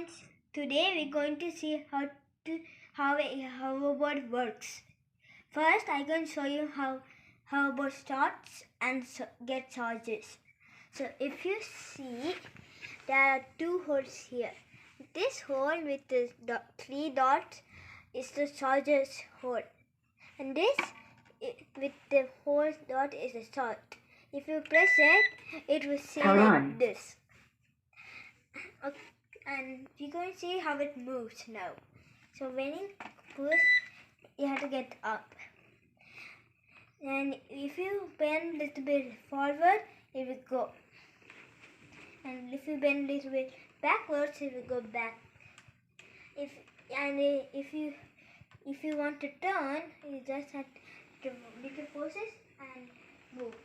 friends, today we're going to see how a hoverboard works. First, I'm going to show you how hoverboard starts and get charges. So if you see, there are two holes here. This hole with the three dots is the charger's hole, and this with the whole dot is the start. If you press it, it will say like this. Okay, and we're going to see how it moves now. So when you push, you have to get up. And if you bend a little bit forward, it will go. And if you bend a little bit backwards, it will go back. If you want to turn, you just have to little forces and move.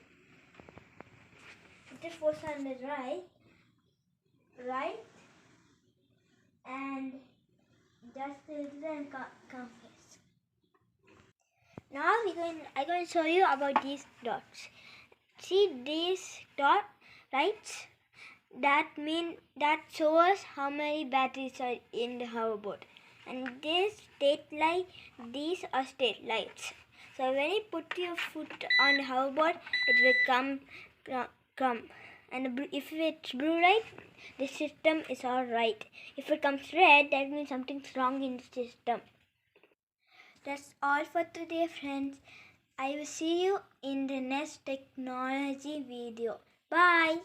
Little force on the right, and just a little and come first. Now I'm going to show you about these dots. See these dots, right? That shows how many batteries are in the hoverboard. And these are state lights. So when you put your foot on the hoverboard, it will come. And if it's blue light, the system is all right. If it comes red, that means something's wrong in the system. That's all for today, friends. I will see you in the next technology video. Bye.